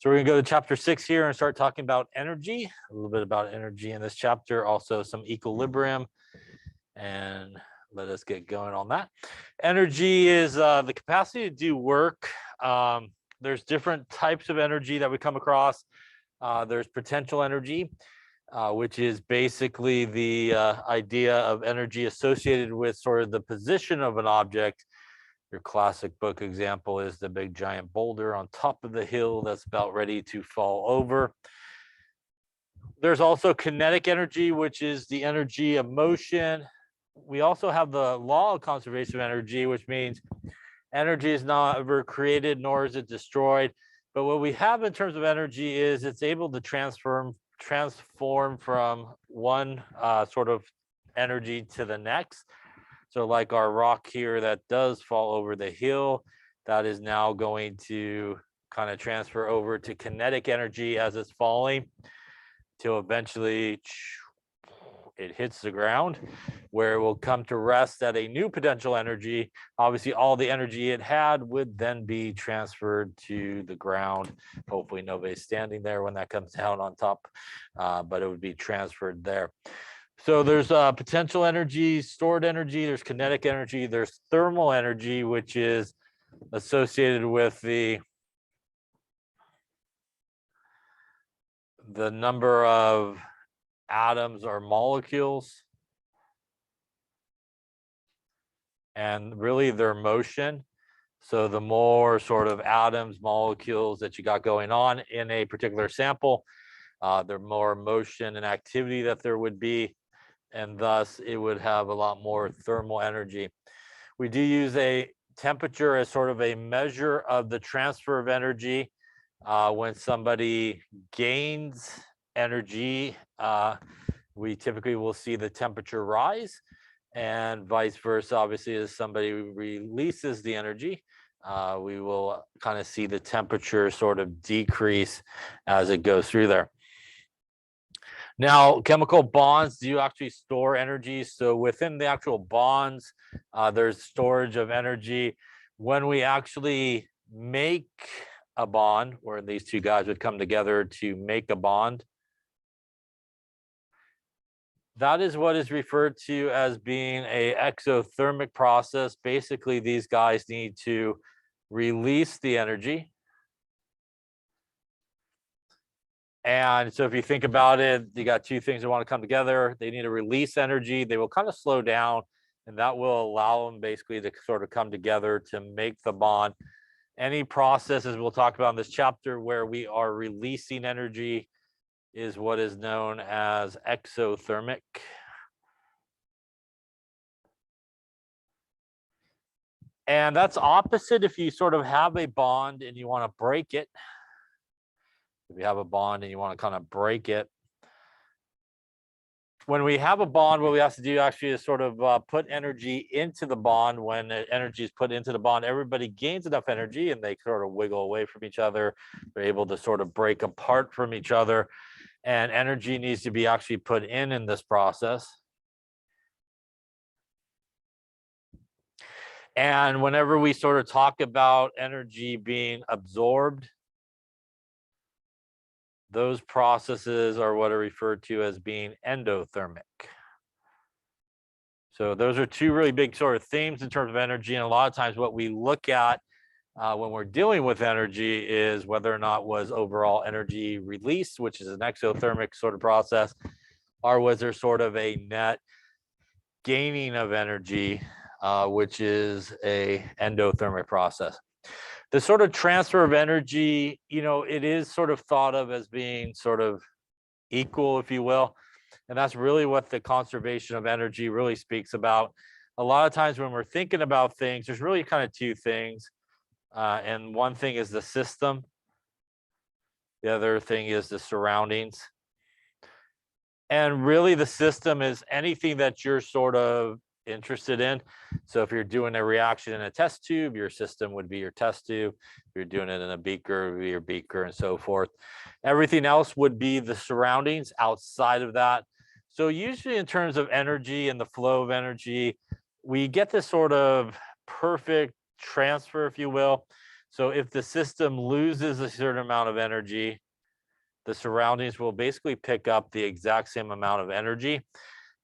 So we're going to go to chapter 6 here and start talking about energy, a little bit about energy in this chapter, also some equilibrium, and let us get going on that. Energy is the capacity to do work. There's different types of energy that we come across. There's potential energy, which is basically the idea of energy associated with sort of the position of an object. Your classic book example is the big giant boulder on top of the hill that's about ready to fall over. There's also kinetic energy, which is the energy of motion. We also have the law of conservation of energy, which means energy is not ever created, nor is it destroyed. But what we have in terms of energy is it's able to transform from one sort of energy to the next. So like our rock here that does fall over the hill, that is now going to kind of transfer over to kinetic energy as it's falling till eventually it hits the ground, where it will come to rest at a new potential energy. Obviously, all the energy it had would then be transferred to the ground. Hopefully nobody's standing there when that comes down on top, but it would be transferred there. So there's potential energy, stored energy, there's kinetic energy, there's thermal energy, which is associated with the number of atoms or molecules and really their motion. So the more sort of atoms, molecules that you got going on in a particular sample, the more motion and activity that there would be, and thus it would have a lot more thermal energy. We do use a temperature as sort of a measure of the transfer of energy. When somebody gains energy, we typically will see the temperature rise, and vice versa. Obviously, as somebody releases the energy, we will kind of see the temperature sort of decrease as it goes through there. Now, chemical bonds do actually store energy. So within the actual bonds, there's storage of energy. When we actually make a bond, where these two guys would come together to make a bond, that is what is referred to as being an exothermic process. Basically, these guys need to release the energy. And so if you think about it, you got two things that want to come together. They need to release energy. They will kind of slow down, and that will allow them basically to sort of come together to make the bond. Any processes we'll talk about in this chapter where we are releasing energy is what is known as exothermic. And that's opposite if you sort of have a bond and you want to break it. If you have a bond and you want to kind of break it. When we have a bond, what we have to do actually is sort of put energy into the bond. When energy is put into the bond, everybody gains enough energy and they sort of wiggle away from each other. They're able to sort of break apart from each other. And energy needs to be actually put in this process. And whenever we sort of talk about energy being absorbed, those processes are what are referred to as being endothermic. So those are two really big sort of themes in terms of energy. And a lot of times what we look at when we're dealing with energy is whether or not was overall energy released, which is an exothermic sort of process, or was there sort of a net gaining of energy, which is a endothermic process. The sort of transfer of energy, it is sort of thought of as being sort of equal, if you will. And that's really what the conservation of energy really speaks about. A lot of times when we're thinking about things, there's really kind of two things. And one thing is the system. The other thing is the surroundings. And really the system is anything that you're sort of interested in. So if you're doing a reaction in a test tube, your system would be your test tube. If you're doing it in a beaker, it would be your beaker, and so forth. Everything else would be the surroundings outside of that. So usually in terms of energy and the flow of energy, we get this sort of perfect transfer, if you will. So if the system loses a certain amount of energy, the surroundings will basically pick up the exact same amount of energy.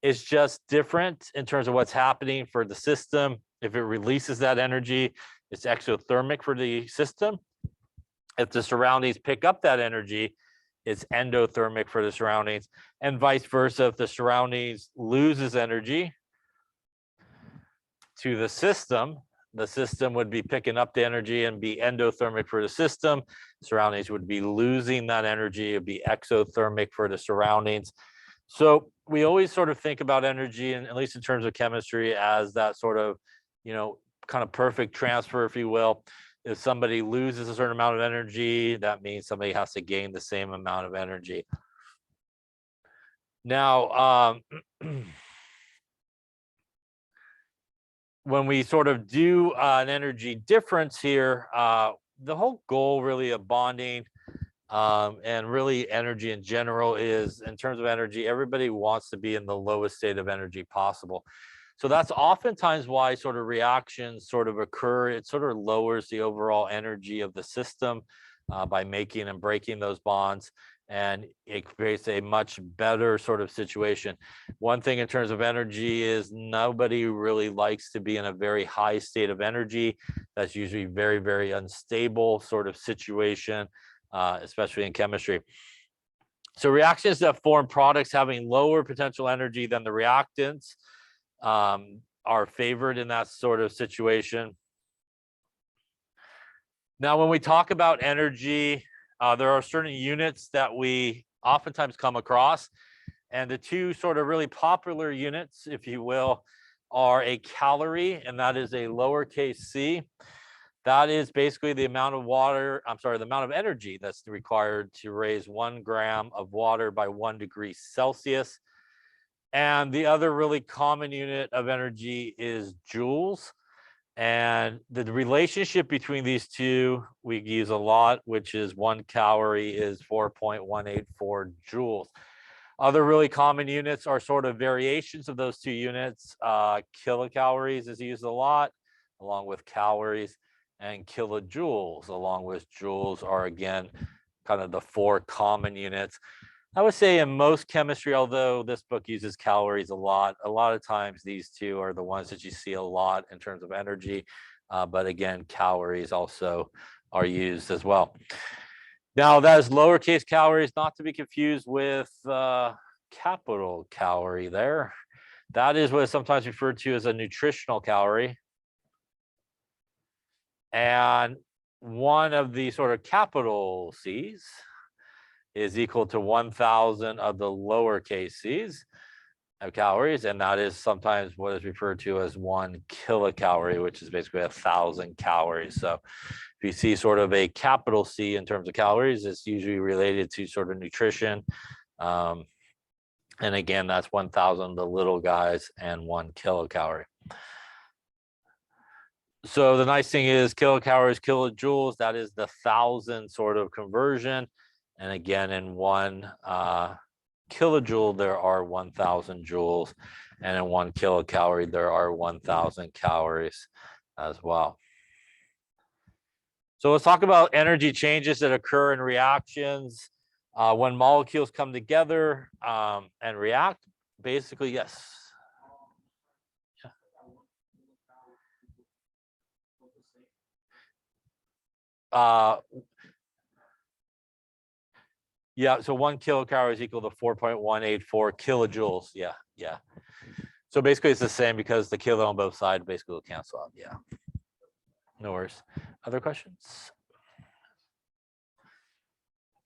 It's just different in terms of what's happening for the system. If it releases that energy, it's exothermic for the system. If the surroundings pick up that energy, it's endothermic for the surroundings, and vice versa. If the surroundings loses energy to the system would be picking up the energy and be endothermic for the system. Surroundings would be losing that energy. It'd be exothermic for the surroundings. So we always sort of think about energy, and at least in terms of chemistry, as that sort of, kind of perfect transfer, if you will. If somebody loses a certain amount of energy, that means somebody has to gain the same amount of energy. Now, when we sort of do an energy difference here, the whole goal really of bonding and really energy in general is, in terms of energy, everybody wants to be in the lowest state of energy possible. So that's oftentimes why sort of reactions sort of occur. It sort of lowers the overall energy of the system by making and breaking those bonds, and it creates a much better sort of situation. One thing in terms of energy is nobody really likes to be in a very high state of energy. That's usually very, very unstable sort of situation, especially in chemistry. So reactions that form products having lower potential energy than the reactants are favored in that sort of situation. Now, when we talk about energy, there are certain units that we oftentimes come across, and the two sort of really popular units, if you will, are a calorie, and that is a lowercase c. That is basically the amount of the amount of energy that's required to raise 1 gram of water by 1 degree Celsius. And the other really common unit of energy is joules. And the relationship between these two we use a lot, which is 1 calorie is 4.184 joules. Other really common units are sort of variations of those two units. Kilocalories is used a lot, along with calories, and kilojoules along with joules are, again, kind of the 4 common units. I would say in most chemistry, although this book uses calories a lot of times these two are the ones that you see a lot in terms of energy. But again, calories also are used as well. Now, that is lowercase calories, not to be confused with capital calorie there. That is what is sometimes referred to as a nutritional calorie. And one of the sort of capital C's is equal to 1,000 of the lowercase c's of calories, and that is sometimes what is referred to as 1 kilocalorie, which is basically 1,000 calories. So if you see sort of a capital C in terms of calories, it's usually related to sort of nutrition. And again, that's 1,000 of the little guys and 1 kilocalorie. So the nice thing is kilocalories, kilojoules, that is the 1,000 sort of conversion. And again, in 1 kilojoule, there are 1,000 joules. And in 1 kilocalorie, there are 1,000 calories as well. So let's talk about energy changes that occur in reactions. When molecules come together and react, basically, yes. Yeah, so 1 kilocalorie is equal to 4.184 kilojoules. Yeah. So basically it's the same because the kilo on both sides basically will cancel out. Yeah. No worries. Other questions?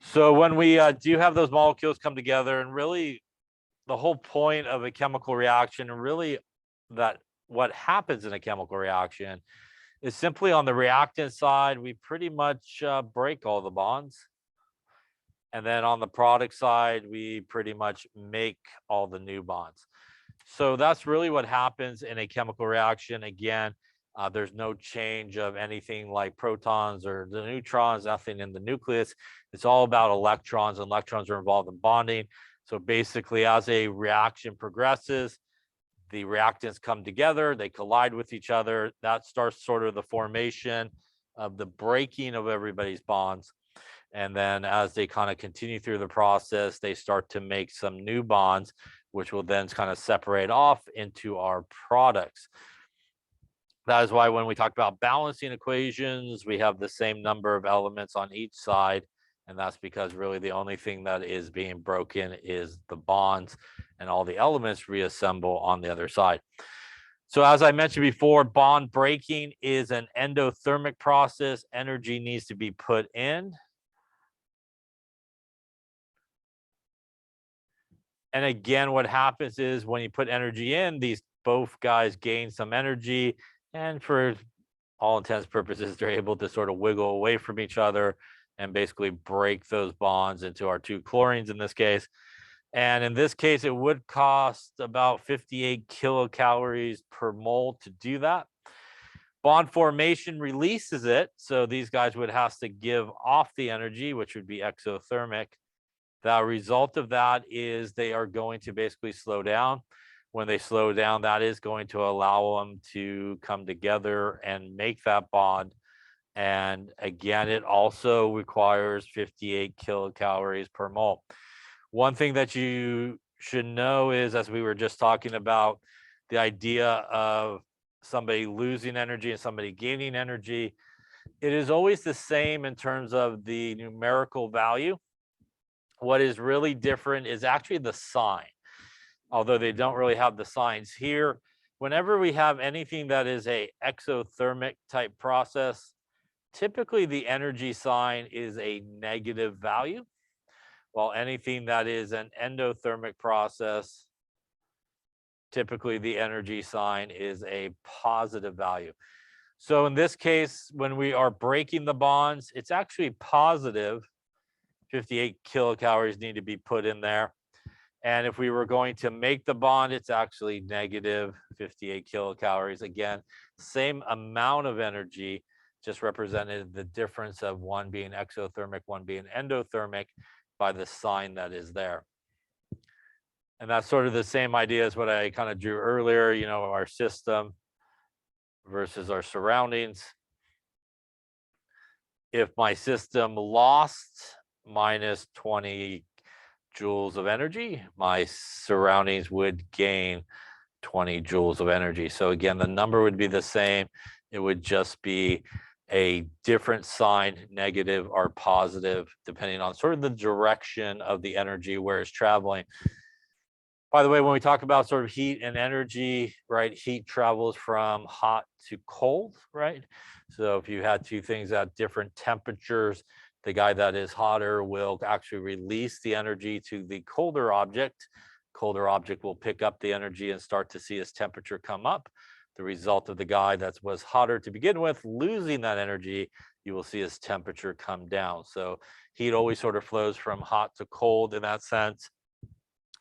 So when we do have those molecules come together, and really the whole point of a chemical reaction, and really that what happens in a chemical reaction is simply on the reactant side, we pretty much break all the bonds. And then on the product side, we pretty much make all the new bonds. So that's really what happens in a chemical reaction. Again, there's no change of anything like protons or the neutrons, nothing in the nucleus. It's all about electrons, and electrons are involved in bonding. So basically, as a reaction progresses, the reactants come together, they collide with each other. That starts sort of the formation of the breaking of everybody's bonds. And then as they kind of continue through the process, they start to make some new bonds, which will then kind of separate off into our products. That is why when we talk about balancing equations, we have the same number of elements on each side. And that's because really the only thing that is being broken is the bonds, and all the elements reassemble on the other side. So as I mentioned before, bond breaking is an endothermic process. Energy needs to be put in. And again, what happens is when you put energy in, these both guys gain some energy, and for all intents and purposes, they're able to sort of wiggle away from each other and basically break those bonds into our two chlorines in this case. And in this case, it would cost about 58 kilocalories per mole to do that. Bond formation releases it. So these guys would have to give off the energy, which would be exothermic. The result of that is they are going to basically slow down. When they slow down, that is going to allow them to come together and make that bond. And again, it also requires 58 kilocalories per mole. One thing that you should know is, as we were just talking about, the idea of somebody losing energy and somebody gaining energy, it is always the same in terms of the numerical value. What is really different is actually the sign, although they don't really have the signs here. Whenever we have anything that is a exothermic type process, typically the energy sign is a negative value, while anything that is an endothermic process, typically the energy sign is a positive value. So in this case, when we are breaking the bonds, it's actually positive. 58 kilocalories need to be put in there. And if we were going to make the bond, it's actually negative 58 kilocalories. Again, same amount of energy, just represented the difference of one being exothermic, one being endothermic by the sign that is there. And that's sort of the same idea as what I kind of drew earlier, you know, our system versus our surroundings. If my system lost minus 20 joules of energy, my surroundings would gain 20 joules of energy. So again, the number would be the same. It would just be a different sign, negative or positive, depending on sort of the direction of the energy where it's traveling. By the way, when we talk about sort of heat and energy, right, heat travels from hot to cold, right? So if you had two things at different temperatures, the guy that is hotter will actually release the energy to the colder object. Colder object will pick up the energy and start to see its temperature come up. The result of the guy that was hotter to begin with losing that energy, you will see his temperature come down. So heat always sort of flows from hot to cold in that sense.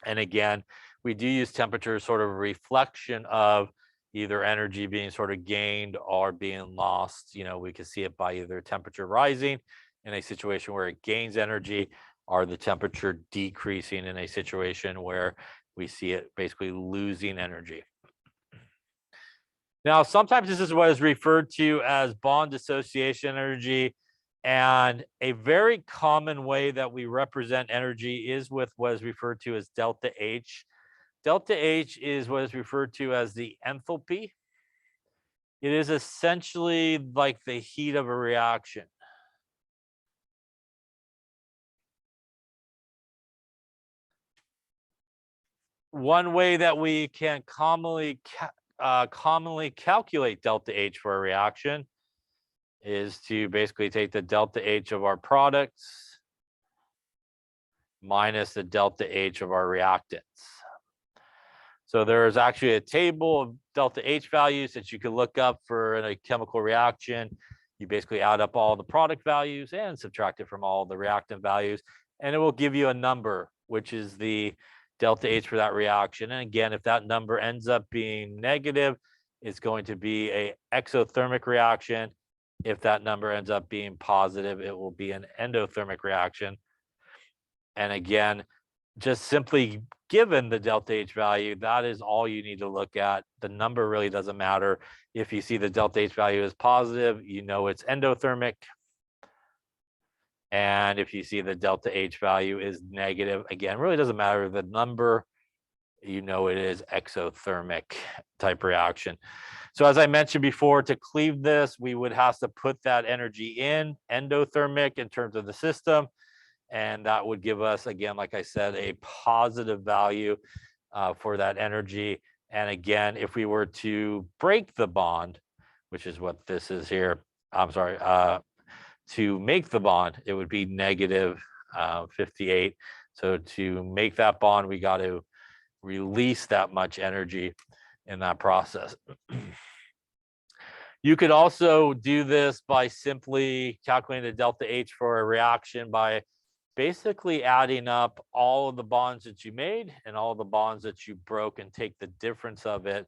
And again, we do use temperature as sort of a reflection of either energy being sort of gained or being lost. You know, we can see it by either temperature rising in a situation where it gains energy, or the temperature decreasing in a situation where we see it basically losing energy. Now, sometimes this is what is referred to as bond dissociation energy. And a very common way that we represent energy is with what is referred to as delta H. Delta H is what is referred to as the enthalpy. It is essentially like the heat of a reaction. One way that we can commonly calculate delta H for a reaction is to basically take the delta H of our products minus the delta H of our reactants. So there's actually a table of delta H values that you can look up for a chemical reaction. You basically add up all the product values and subtract it from all the reactant values, and it will give you a number, which is the delta H for that reaction. And again, if that number ends up being negative, it's going to be an exothermic reaction. If that number ends up being positive, it will be an endothermic reaction. And again, just simply given the delta H value, that is all you need to look at. The number really doesn't matter. If you see the delta H value is positive, you know it's endothermic. And if you see the delta H value is negative, again, really doesn't matter the number, you know it is exothermic type reaction. So as I mentioned before, to cleave this, we would have to put that energy in endothermic in terms of the system. And that would give us, again, like I said, a positive value for that energy. And again, if we were to break the bond, which is what this is here, I'm sorry, to make the bond, it would be negative 58. So to make that bond, we got to release that much energy in that process. You could also do this by simply calculating the delta H for a reaction by basically adding up all of the bonds that you made and all the bonds that you broke and take the difference of it.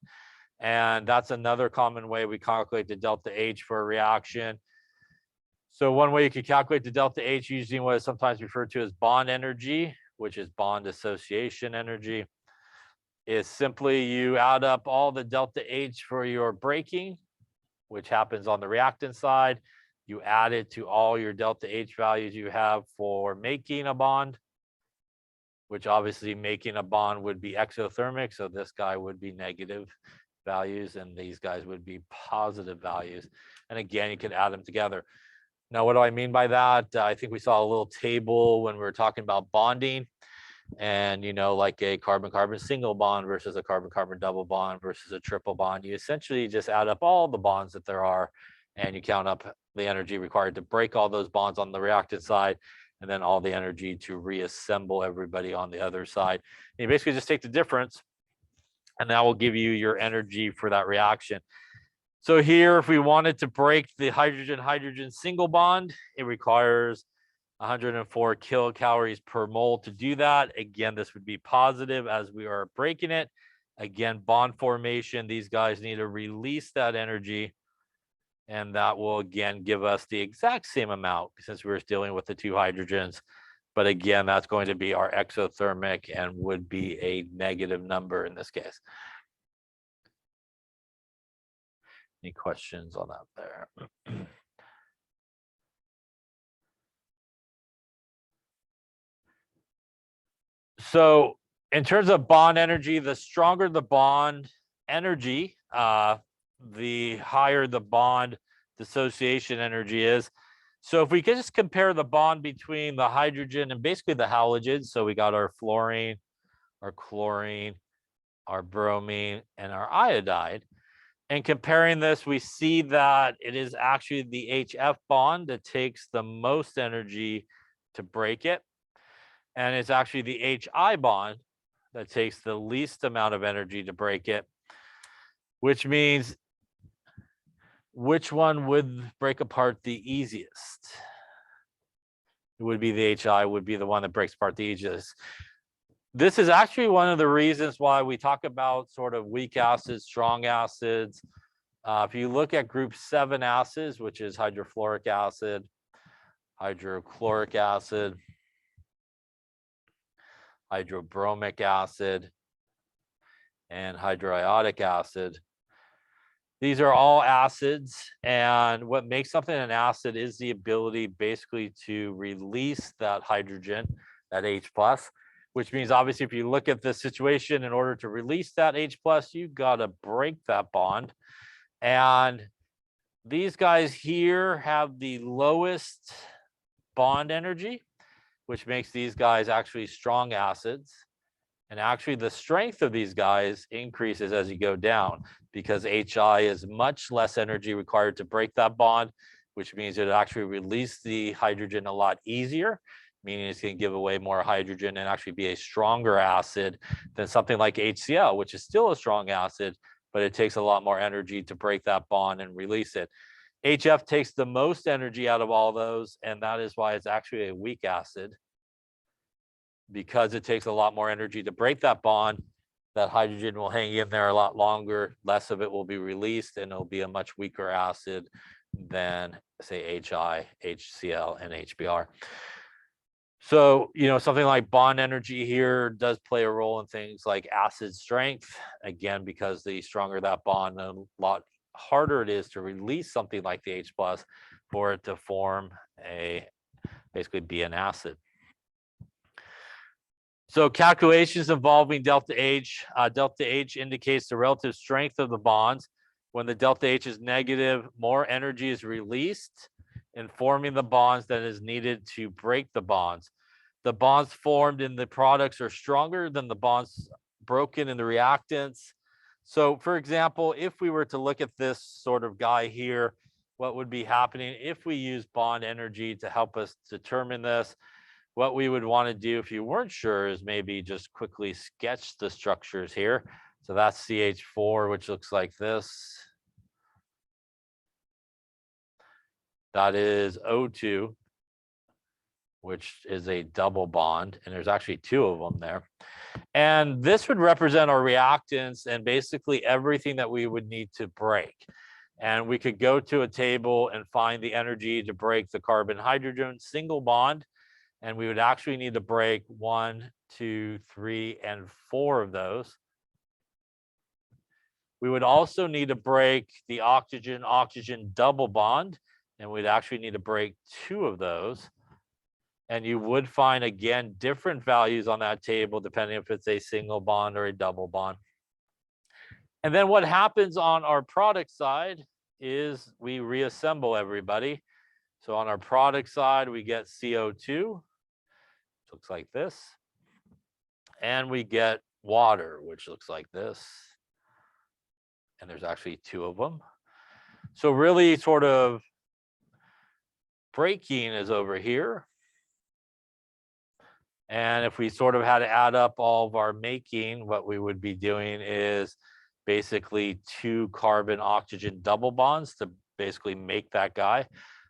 And that's another common way we calculate the delta H for a reaction. So one way you could calculate the delta H using what is sometimes referred to as bond energy, which is bond association energy, is simply you add up all the delta H for your breaking, which happens on the reactant side. You add it to all your delta H values you have for making a bond, which obviously making a bond would be exothermic. So this guy would be negative values and these guys would be positive values. And again, you could add them together. Now, what do I mean by that? I think we saw a little table when we were talking about bonding. And, you know, like a carbon-carbon single bond versus a carbon-carbon double bond versus a triple bond, you essentially just add up all the bonds that there are and you count up the energy required to break all those bonds on the reactant side and then all the energy to reassemble everybody on the other side. And you basically just take the difference and that will give you your energy for that reaction. So here, if we wanted to break the hydrogen-hydrogen single bond, it requires 104 kilocalories per mole to do that. Again, this would be positive as we are breaking it. Again, bond formation, these guys need to release that energy. And that will, again, give us the exact same amount since we're dealing with the two hydrogens. But again, that's going to be our exothermic and would be a negative number in this case. Any questions on that there? So in terms of bond energy, the stronger the bond energy, the higher the bond dissociation energy is. So if we could just compare the bond between the hydrogen and basically the halogens, so we got our fluorine, our chlorine, our bromine, and our iodide. And comparing this, we see that it is actually the HF bond that takes the most energy to break it. And it's actually the HI bond that takes the least amount of energy to break it, which means which one would break apart the easiest? It would be the HI would be the one that breaks apart the easiest. This is actually one of the reasons why we talk about sort of weak acids, strong acids. If you look at group 7 acids, which is hydrofluoric acid, hydrochloric acid, hydrobromic acid, and hydroiodic acid, these are all acids. And what makes something an acid is the ability basically to release that hydrogen, that H plus, which means obviously if you look at the situation, in order to release that H plus, you've got to break that bond. And these guys here have the lowest bond energy, which makes these guys actually strong acids. And actually the strength of these guys increases as you go down because HI is much less energy required to break that bond, which means it actually release the hydrogen a lot easier, meaning it's going to give away more hydrogen and actually be a stronger acid than something like HCl, which is still a strong acid, but it takes a lot more energy to break that bond and release it. HF takes the most energy out of all those, and that is why it's actually a weak acid, because it takes a lot more energy to break that bond. That hydrogen will hang in there a lot longer, less of it will be released, and it'll be a much weaker acid than, say, HI, HCl, and HBr. So, something like bond energy here does play a role in things like acid strength. Again, because the stronger that bond, a lot harder it is to release something like the H plus for it to form basically be an acid. So calculations involving delta H. Delta H indicates the relative strength of the bonds. When the delta H is negative, more energy is released in forming the bonds than is needed to break the bonds. The bonds formed in the products are stronger than the bonds broken in the reactants. So, for example, if we were to look at this sort of guy here, what would be happening if we use bond energy to help us determine this? What we would want to do if you weren't sure is maybe just quickly sketch the structures here. So that's CH4, which looks like this. That is O2, which is a double bond, and there's actually two of them there. And this would represent our reactants and basically everything that we would need to break. And we could go to a table and find the energy to break the carbon-hydrogen single bond. And we would actually need to break 1, 2, 3, and 4 of those. We would also need to break the oxygen-oxygen double bond, and we'd actually need to break 2 of those. And you would find, again, different values on that table, depending if it's a single bond or a double bond. And then what happens on our product side is we reassemble everybody. So on our product side, we get CO2. Looks like this, and we get water, which looks like this, and there's actually 2 of them. So really sort of breaking is over here, and if we sort of had to add up all of our making, what we would be doing is basically 2 carbon oxygen double bonds to basically make that guy.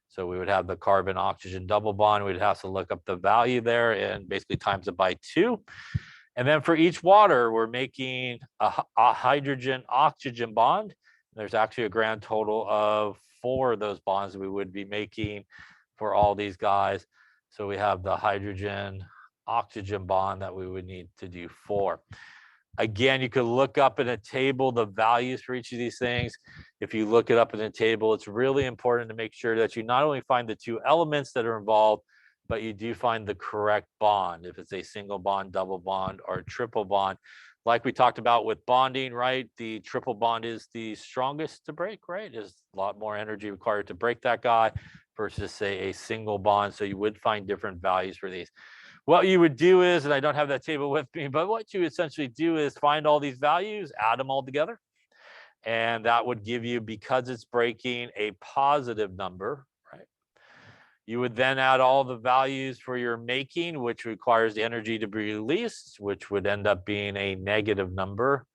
So we would have the carbon oxygen double bond. We'd have to look up the value there and basically times it by 2. And then for each water, we're making a hydrogen oxygen bond. There's actually a grand total of 4 of those bonds we would be making for all these guys. So we have the hydrogen oxygen bond that we would need to do 4. Again, you could look up in a table the values for each of these things. If you look it up in a table, it's really important to make sure that you not only find the 2 elements that are involved, but you do find the correct bond, if it's a single bond, double bond, or triple bond. Like we talked about with bonding, right? The triple bond is the strongest to break, right? There's a lot more energy required to break that guy versus, say, a single bond. So you would find different values for these. What you would do is, and I don't have that table with me, but what you essentially do is find all these values, add them all together, and that would give you, because it's breaking, a positive number, right? You would then add all the values for your making, which requires the energy to be released, which would end up being a negative number.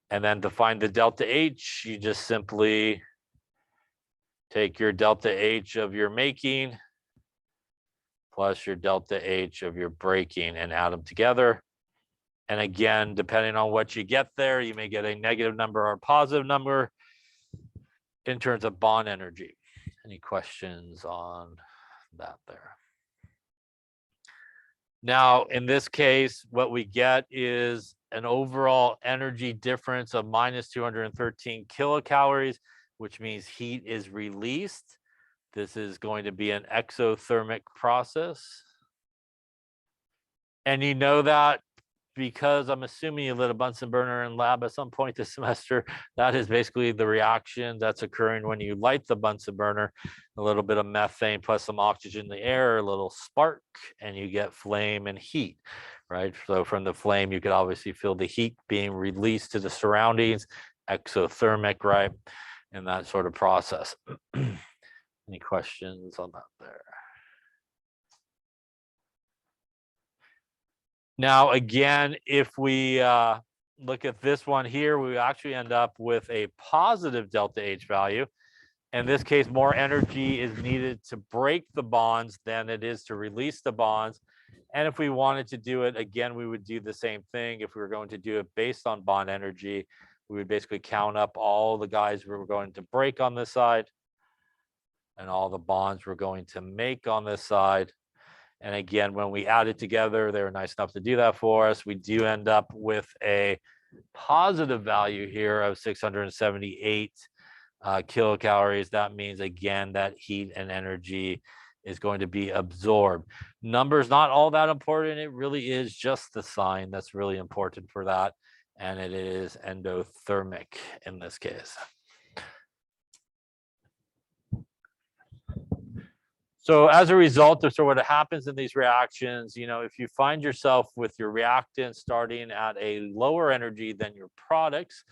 And then to find the delta H, you just simply take your delta H of your making plus your delta H of your breaking and add them together. And again, depending on what you get there, you may get a negative number or a positive number in terms of bond energy. Any questions on that there? Now, in this case, what we get is an overall energy difference of minus 213 kilocalories, which means heat is released. This is going to be an exothermic process. And you know that because I'm assuming you lit a Bunsen burner in lab at some point this semester. That is basically the reaction that's occurring when you light the Bunsen burner. A little bit of methane plus some oxygen in the air, a little spark, and you get flame and heat, right? So from the flame, you could obviously feel the heat being released to the surroundings, exothermic, right? And that sort of process. Any questions on that there? Now, again, if we look at this one here, we actually end up with a positive delta H value. In this case, more energy is needed to break the bonds than it is to release the bonds. And if we wanted to do it, again, we would do the same thing. If we were going to do it based on bond energy, we would basically count up all the guys we were going to break on this side and all the bonds we're going to make on this side. And again, when we add it together, they were nice enough to do that for us. We do end up with a positive value here of 678 kilocalories. That means, again, that heat and energy is going to be absorbed. Numbers not all that important. It really is just the sign that's really important for that. And it is endothermic in this case. So as a result of sort of what happens in these reactions, if you find yourself with your reactant starting at a lower energy than your products,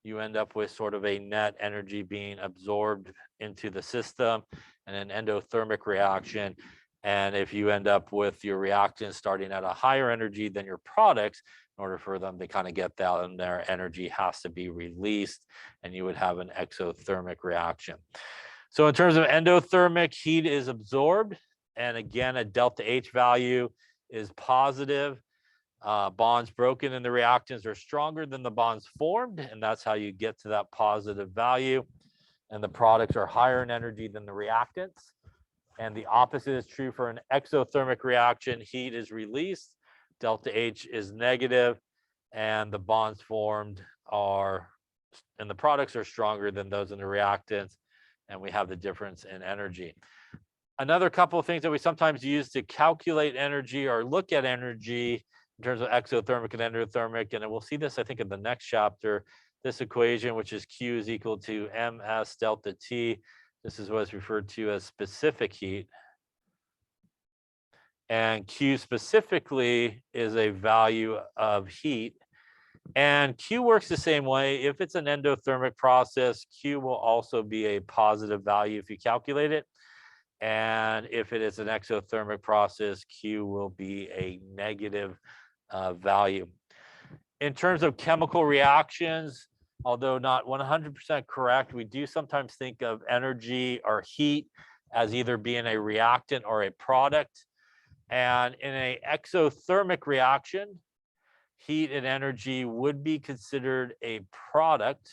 you end up with sort of a net energy being absorbed into the system and an endothermic reaction. And if you end up with your reactant starting at a higher energy than your products, in order for them to kind of get that, and their energy has to be released, and you would have an exothermic reaction. So in terms of endothermic, heat is absorbed. And again, a delta H value is positive. Bonds broken in the reactants are stronger than the bonds formed. And that's how you get to that positive value. And the products are higher in energy than the reactants. And the opposite is true for an exothermic reaction. Heat is released. Delta H is negative, and the bonds formed and the products are stronger than those in the reactants. And we have the difference in energy. Another couple of things that we sometimes use to calculate energy or look at energy in terms of exothermic and endothermic, and we'll see this, I think, in the next chapter, this equation, which is Q is equal to ms delta T. This is what is referred to as specific heat. And Q specifically is a value of heat. And Q works the same way. If it's an endothermic process, Q will also be a positive value if you calculate it. And if it is an exothermic process, Q will be a negative value. In terms of chemical reactions, although not 100% correct, we do sometimes think of energy or heat as either being a reactant or a product. And in an exothermic reaction, heat and energy would be considered a product,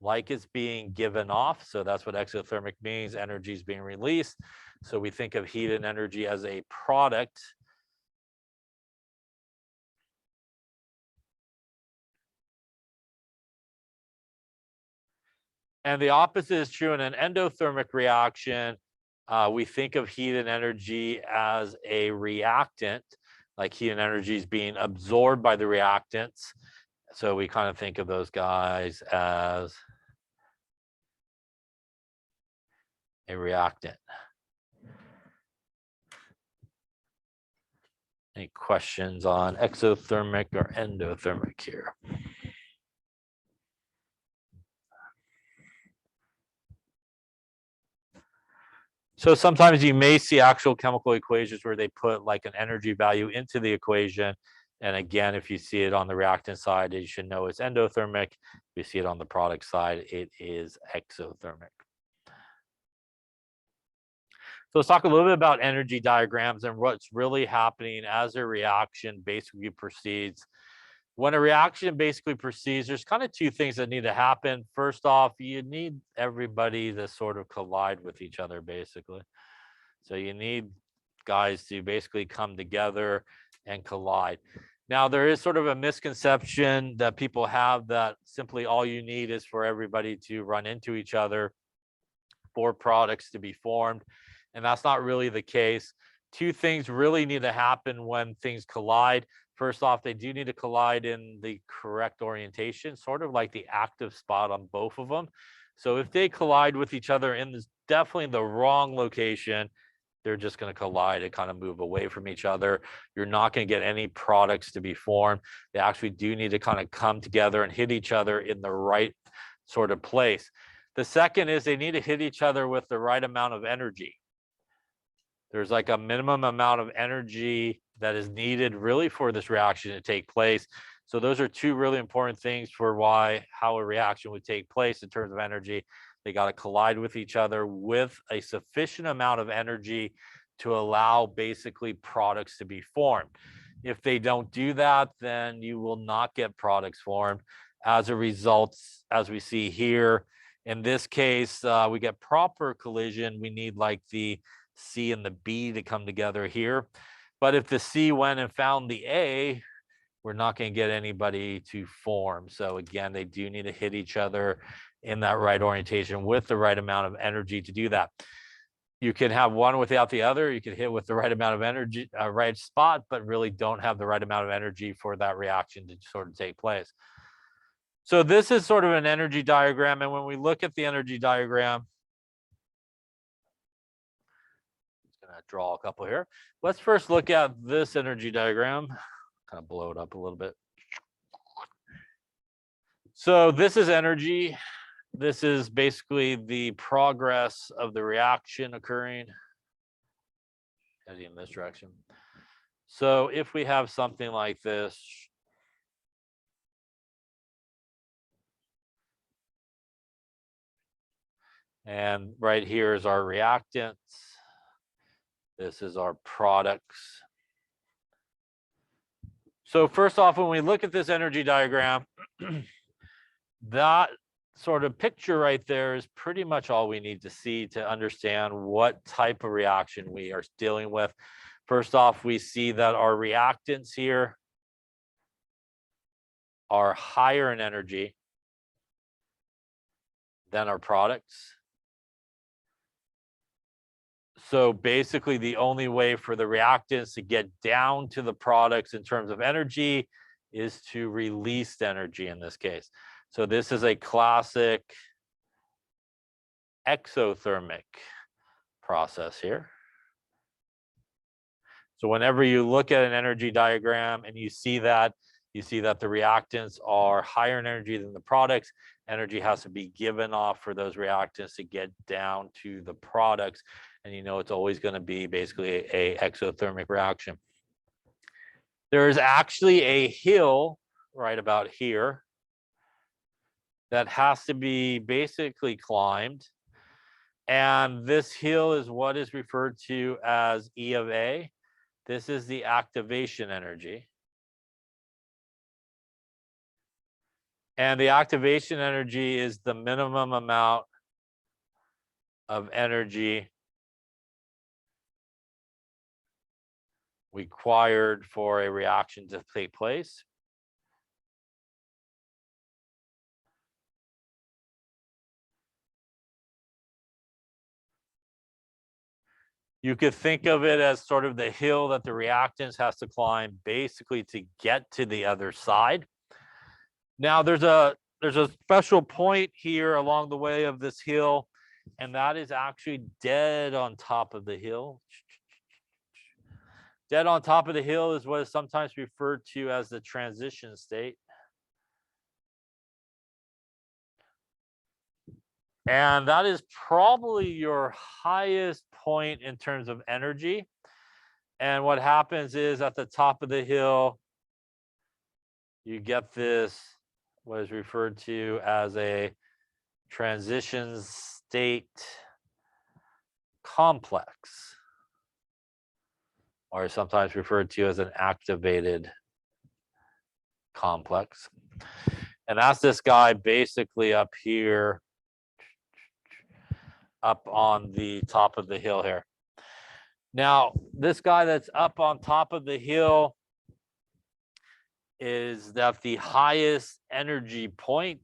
like it's being given off. So that's what exothermic means. Energy is being released. So we think of heat and energy as a product. And the opposite is true in an endothermic reaction. We think of heat and energy as a reactant, like heat and energy is being absorbed by the reactants. So we kind of think of those guys as a reactant. Any questions on exothermic or endothermic here? So sometimes you may see actual chemical equations where they put like an energy value into the equation. And again, if you see it on the reactant side, you should know it's endothermic. If you see it on the product side, it is exothermic. So let's talk a little bit about energy diagrams and what's really happening as a reaction basically proceeds. When a reaction basically proceeds, there's kind of two things that need to happen. First off, you need everybody to sort of collide with each other, basically. So you need guys to basically come together and collide. Now, there is sort of a misconception that people have that simply all you need is for everybody to run into each other for products to be formed. And that's not really the case. Two things really need to happen when things collide. First off, they do need to collide in the correct orientation, sort of like the active spot on both of them. So if they collide with each other in this definitely the wrong location, they're just going to collide and kind of move away from each other. You're not going to get any products to be formed. They actually do need to kind of come together and hit each other in the right sort of place. The second is they need to hit each other with the right amount of energy. There's like a minimum amount of energy that is needed really for this reaction to take place. So those are two really important things for how a reaction would take place in terms of energy. They got to collide with each other with a sufficient amount of energy to allow basically products to be formed. If they don't do that, then you will not get products formed. As a result, as we see here, in this case, we get proper collision. We need like the C and the B to come together here. But if the C went and found the A, we're not going to get anybody to form. So again, they do need to hit each other in that right orientation with the right amount of energy to do that. You can have one without the other. You can hit with the right amount of energy, right spot, but really don't have the right amount of energy for that reaction to sort of take place. So this is sort of an energy diagram. And when we look at the energy diagram, I'm just going to draw a couple here. Let's first look at this energy diagram. Kind of blow it up a little bit. So this is energy. This is basically the progress of the reaction occurring. Heading in this direction. So if we have something like this, and right here is our reactants. This is our products. So first off, when we look at this energy diagram, that sort of picture right there is pretty much all we need to see to understand what type of reaction we are dealing with. First off, we see that our reactants here are higher in energy than our products. So basically, the only way for the reactants to get down to the products in terms of energy is to release energy in this case. So this is a classic exothermic process here. So whenever you look at an energy diagram and you see that the reactants are higher in energy than the products, energy has to be given off for those reactants to get down to the products. And you know it's always going to be basically a exothermic reaction. There is actually a hill right about here that has to be basically climbed. And this hill is what is referred to as E of A. This is the activation energy. And the activation energy is the minimum amount of energy required for a reaction to take place. You could think of it as sort of the hill that the reactants has to climb basically to get to the other side. Now there's a special point here along the way of this hill, and that is actually dead on top of the hill. Dead on top of the hill is what is sometimes referred to as the transition state. And that is probably your highest point in terms of energy. And what happens is at the top of the hill, you get this, what is referred to as a transition state complex, or sometimes referred to as an activated complex. And that's this guy basically up here, up on the top of the hill here. Now, this guy that's up on top of the hill is that the highest energy point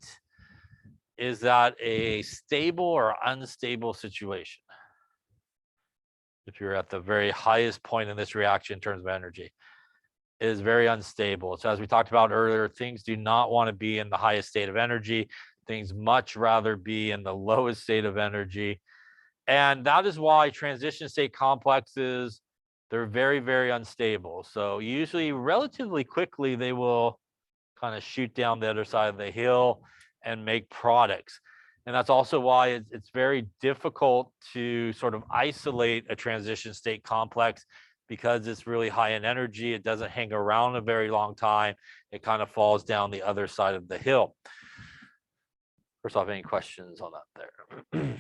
is that a stable or unstable situation. If you're at the very highest point in this reaction in terms of energy, it is very unstable. So as we talked about earlier, things do not want to be in the highest state of energy. Things much rather be in the lowest state of energy. And that is why transition state complexes, they're very, very unstable. So usually relatively quickly, they will kind of shoot down the other side of the hill and make products. And that's also why it's very difficult to sort of isolate a transition state complex, because it's really high in energy. It doesn't hang around a very long time. It kind of falls down the other side of the hill. First off, any questions on that there?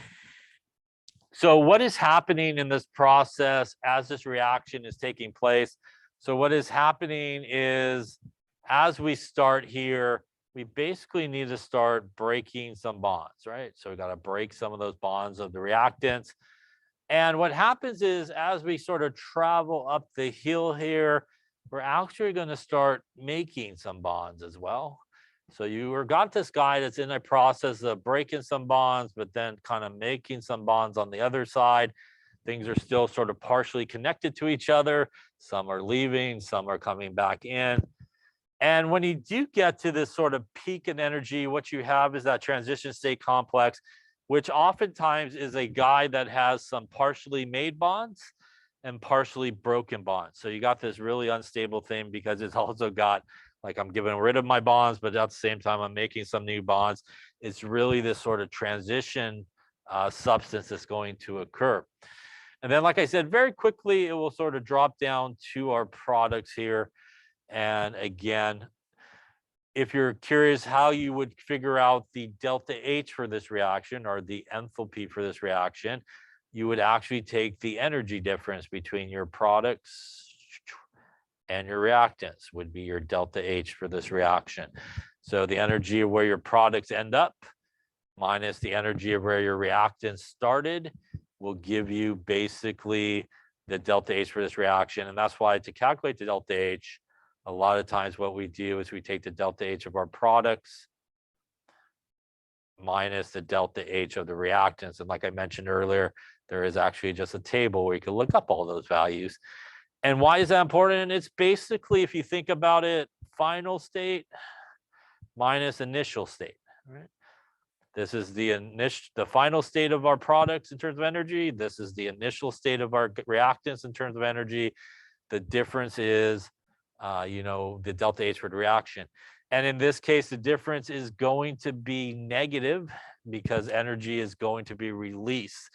So what is happening in this process as this reaction is taking place? So what is happening is, as we start here, we basically need to start breaking some bonds, right? So we got to break some of those bonds of the reactants. And what happens is as we sort of travel up the hill here, we're actually going to start making some bonds as well. So you got this guy that's in a process of breaking some bonds, but then kind of making some bonds on the other side. Things are still sort of partially connected to each other. Some are leaving, some are coming back in. And when you do get to this sort of peak in energy, what you have is that transition state complex, which oftentimes is a guy that has some partially made bonds and partially broken bonds. So you got this really unstable thing because it's also got, like, I'm getting rid of my bonds, but at the same time, I'm making some new bonds. It's really this sort of transition substance that's going to occur. And then, like I said, very quickly, it will sort of drop down to our products here. And again, if you're curious how you would figure out the delta H for this reaction or the enthalpy for this reaction, you would actually take the energy difference between your products and your reactants would be your delta H for this reaction. So the energy of where your products end up minus the energy of where your reactants started will give you basically the delta H for this reaction. And that's why to calculate the delta H, a lot of times what we do is we take the delta H of our products minus the delta H of the reactants. And like I mentioned earlier, there is actually just a table where you can look up all those values. And why is that important? It's basically, if you think about it, final state minus initial state, right? This is the final state of our products in terms of energy. This is the initial state of our reactants in terms of energy. The difference is the delta H for the reaction. And in this case, the difference is going to be negative because energy is going to be released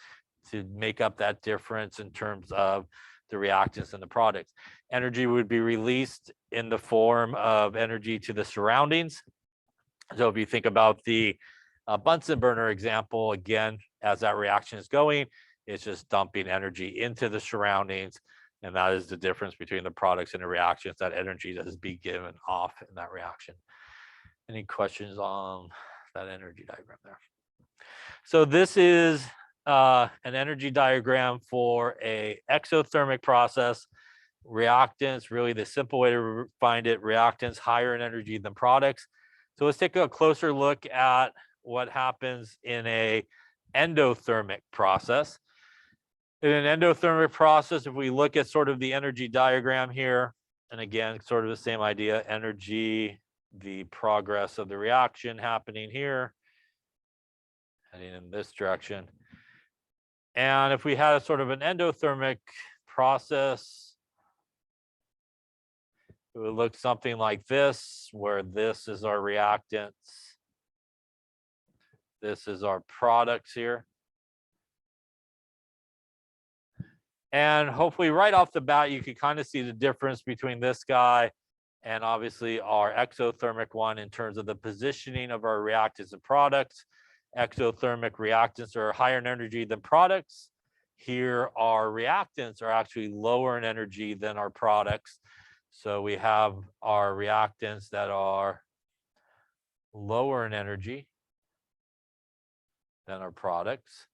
to make up that difference in terms of the reactants and the products. Energy would be released in the form of energy to the surroundings. So if you think about the Bunsen burner example, again, as that reaction is going, it's just dumping energy into the surroundings. And that is the difference between the products and the reactions, that energy that is being given off in that reaction. Any questions on that energy diagram there? So this is an energy diagram for a exothermic process. Reactants, really the simple way to find it, reactants higher in energy than products. So let's take a closer look at what happens in a endothermic process. In an endothermic process, if we look at sort of the energy diagram here, and again, sort of the same idea, energy, the progress of the reaction happening here, heading in this direction. And if we had a sort of an endothermic process, it would look something like this, where this is our reactants. This is our products here. And hopefully right off the bat, you can kind of see the difference between this guy and obviously our exothermic one in terms of the positioning of our reactants and products. Exothermic reactants are higher in energy than products. Here, our reactants are actually lower in energy than our products. So we have our reactants that are lower in energy than our products.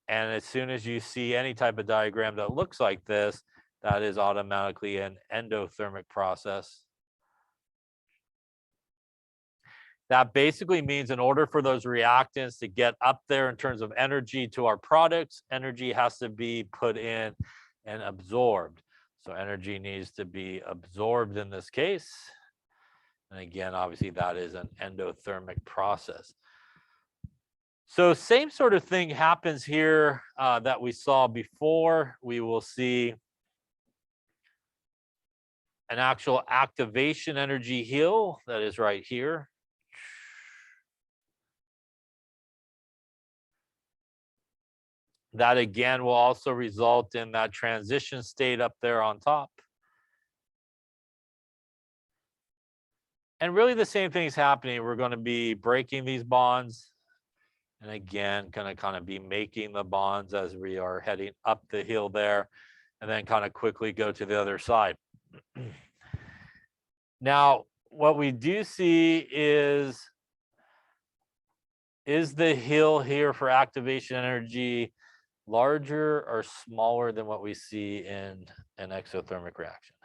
And as soon as you see any type of diagram that looks like this, that is automatically an endothermic process. That basically means in order for those reactants to get up there in terms of energy to our products, energy has to be put in and absorbed. So energy needs to be absorbed in this case. And again, obviously that is an endothermic process. So same sort of thing happens here that we saw before. We will see an actual activation energy hill that is right here. That again will also result in that transition state up there on top. And really the same thing is happening. We're going to be breaking these bonds. And again, going to kind of be making the bonds as we are heading up the hill there, and then kind of quickly go to the other side. Now, what we do see is the hill here for activation energy larger or smaller than what we see in an exothermic reaction?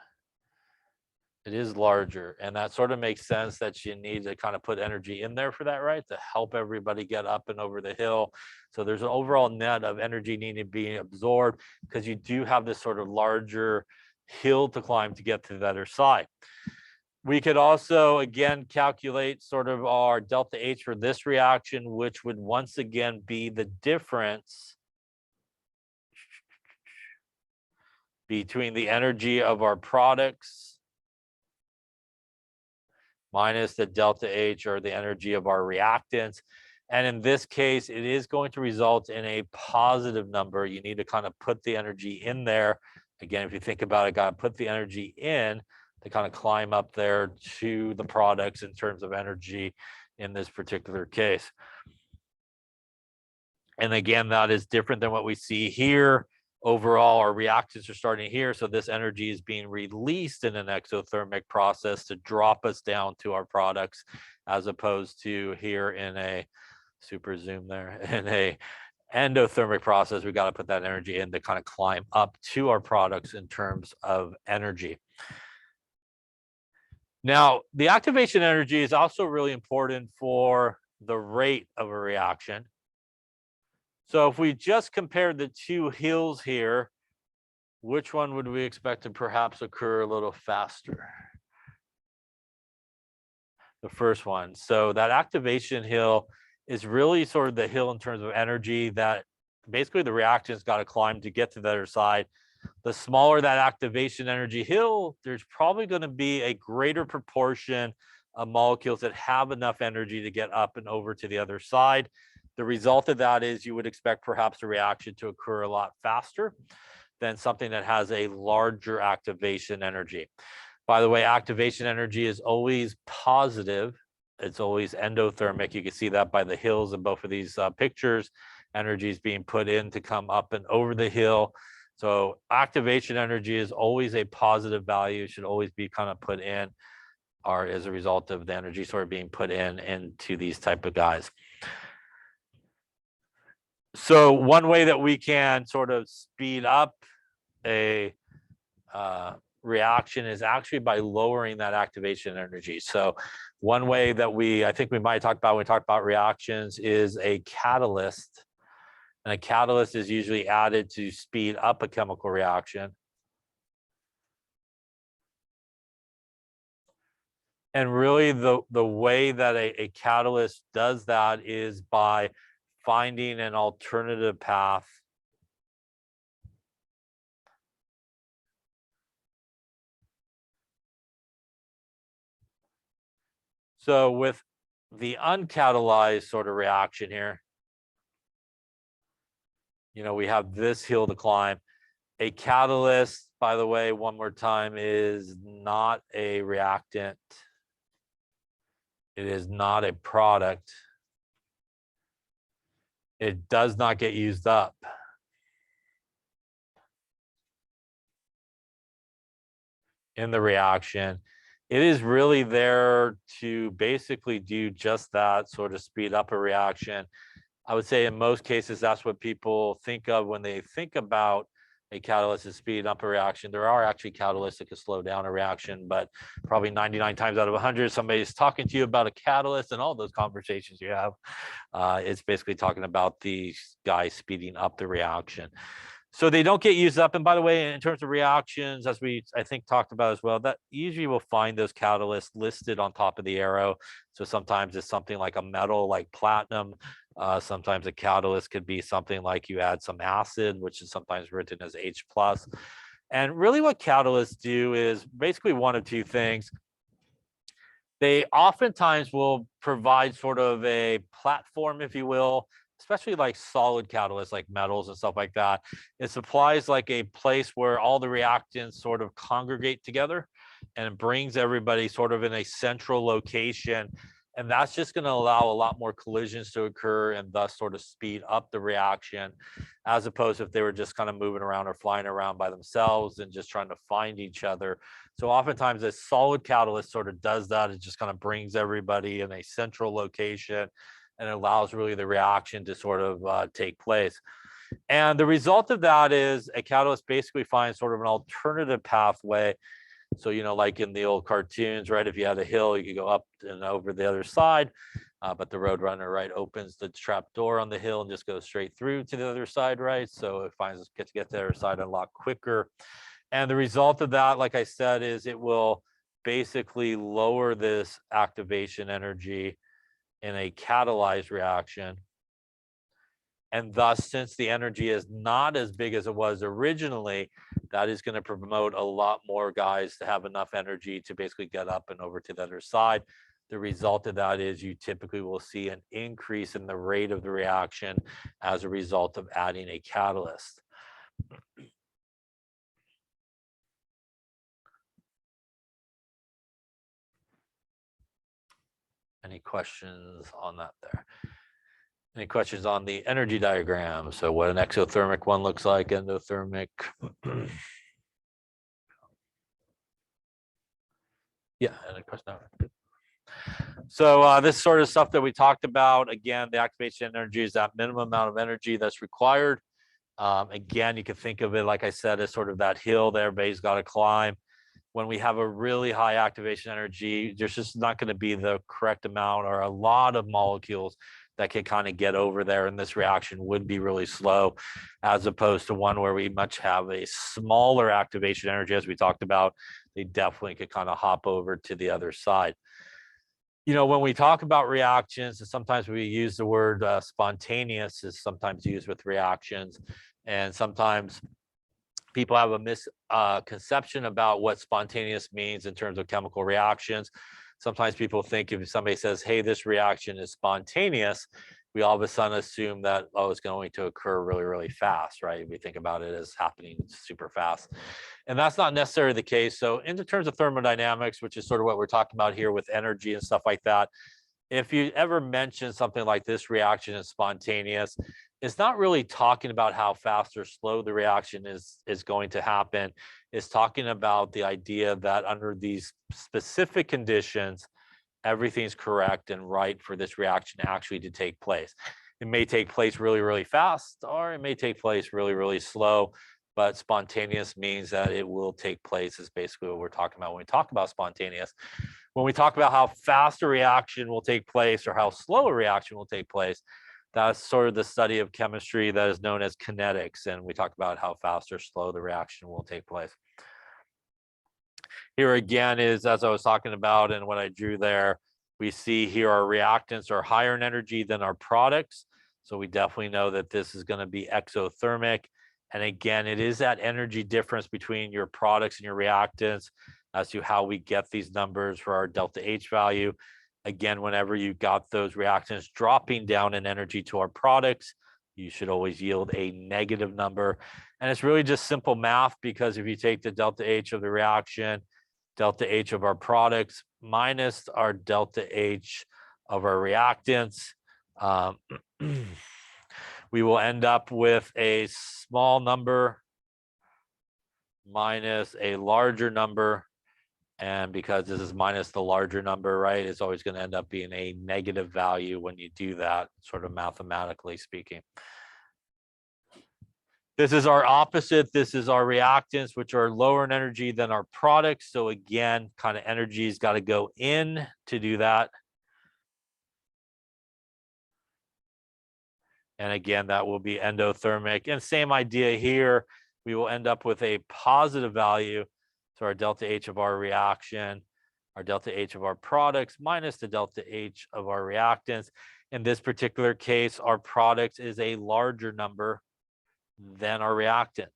It is larger, and that sort of makes sense that you need to kind of put energy in there for that, right? To help everybody get up and over the hill. So there's an overall net of energy needing to be absorbed because you do have this sort of larger hill to climb to get to the other side. We could also, again, calculate sort of our delta H for this reaction, which would once again be the difference between the energy of our products minus the delta H, or the energy of our reactants. And in this case, it is going to result in a positive number. You need to kind of put the energy in there. Again, if you think about it, got to put the energy in to kind of climb up there to the products in terms of energy in this particular case. And again, that is different than what we see here. Overall, our reactants are starting here, so this energy is being released in an exothermic process to drop us down to our products, as opposed to here in a super zoom there, in a endothermic process, we got to put that energy in to kind of climb up to our products in terms of energy. Now, the activation energy is also really important for the rate of a reaction. So if we just compare the two hills here, which one would we expect to perhaps occur a little faster? The first one. So that activation hill is really sort of the hill in terms of energy that basically the reactant's got to climb to get to the other side. The smaller that activation energy hill, there's probably going to be a greater proportion of molecules that have enough energy to get up and over to the other side. The result of that is you would expect perhaps a reaction to occur a lot faster than something that has a larger activation energy. By the way, activation energy is always positive. It's always endothermic. You can see that by the hills in both of these pictures. Energy is being put in to come up and over the hill. So activation energy is always a positive value, should always be kind of put in, or as a result of the energy sort of being put in into these type of guys. So one way that we can sort of speed up a reaction is actually by lowering that activation energy. So one way that I think we might talk about when we talk about reactions is a catalyst. And a catalyst is usually added to speed up a chemical reaction. And really the way that a catalyst does that is by finding an alternative path So with the uncatalyzed sort of reaction here, we have this hill to climb. A catalyst, by the way, one more time, is not a reactant. It is not a product. It does not get used up. In the reaction. It is really there to basically do just that, sort of speed up a reaction. I would say in most cases, that's what people think of when they think about a catalyst is speeding up a reaction. There are actually catalysts that can slow down a reaction, but probably 99 times out of 100, somebody's talking to you about a catalyst, and all those conversations you have, it's basically talking about these guys speeding up the reaction. So they don't get used up. And by the way, in terms of reactions, as I think talked about as well, that usually we'll find those catalysts listed on top of the arrow. So sometimes it's something like a metal like platinum. Sometimes a catalyst could be something like you add some acid, which is sometimes written as H+. And really what catalysts do is basically one of two things. They oftentimes will provide sort of a platform, if you will, especially like solid catalysts like metals and stuff like that. It supplies like a place where all the reactants sort of congregate together and brings everybody sort of in a central location. And that's just going to allow a lot more collisions to occur and thus sort of speed up the reaction, as opposed to if they were just kind of moving around or flying around by themselves and just trying to find each other. So oftentimes a solid catalyst sort of does that. It just kind of brings everybody in a central location and allows really the reaction to sort of take place. And the result of that is a catalyst basically finds sort of an alternative pathway. So, like in the old cartoons, right? If you had a hill, you could go up and over the other side. But the roadrunner, right, opens the trap door on the hill and just goes straight through to the other side, right? So it finds get to the other side a lot quicker. And the result of that, like I said, is it will basically lower this activation energy in a catalyzed reaction. And thus, since the energy is not as big as it was originally, that is going to promote a lot more guys to have enough energy to basically get up and over to the other side. The result of that is you typically will see an increase in the rate of the reaction as a result of adding a catalyst. Any questions on that there? Any questions on the energy diagram? So what an exothermic one looks like, endothermic. Yeah, any question? So this sort of stuff that we talked about, again, the activation energy is that minimum amount of energy that's required. Again, you can think of it, like I said, as sort of that hill that everybody's got to climb. When we have a really high activation energy, there's just not going to be the correct amount or a lot of molecules that can kind of get over there, and this reaction would be really slow, as opposed to one where we much have a smaller activation energy, as we talked about. They definitely could kind of hop over to the other side. When we talk about reactions, and sometimes we use the word spontaneous is sometimes used with reactions, and sometimes people have a misconception about what spontaneous means in terms of chemical reactions. Sometimes people think if somebody says, hey, this reaction is spontaneous, we all of a sudden assume that, oh, it's going to occur really, really fast, right? We think about it as happening super fast. And that's not necessarily the case. So in terms of thermodynamics, which is sort of what we're talking about here with energy and stuff like that, if you ever mention something like this reaction is spontaneous, it's not really talking about how fast or slow the reaction is going to happen. It's talking about the idea that under these specific conditions, everything's correct and right for this reaction actually to take place. It may take place really, really fast, or it may take place really, really slow, but spontaneous means that it will take place is basically what we're talking about when we talk about spontaneous. When we talk about how fast a reaction will take place or how slow a reaction will take place, that's sort of the study of chemistry that is known as kinetics. And we talk about how fast or slow the reaction will take place. Here again is, as I was talking about and what I drew there, we see here our reactants are higher in energy than our products. So we definitely know that this is going to be exothermic. And again, it is that energy difference between your products and your reactants as to how we get these numbers for our delta H value. Again, whenever you got those reactants dropping down in energy to our products, you should always yield a negative number. And it's really just simple math, because if you take the delta H of the reaction, delta H of our products minus our delta H of our reactants, we will end up with a small number minus a larger number. And because this is minus the larger number, right, it's always going to end up being a negative value when you do that, sort of mathematically speaking. This is our opposite. This is our reactants, which are lower in energy than our products. So again, kind of energy's got to go in to do that. And again, that will be endothermic. And same idea here. We will end up with a positive value. So our delta H of our reaction, our delta H of our products minus the delta H of our reactants. In this particular case, our products is a larger number than our reactants.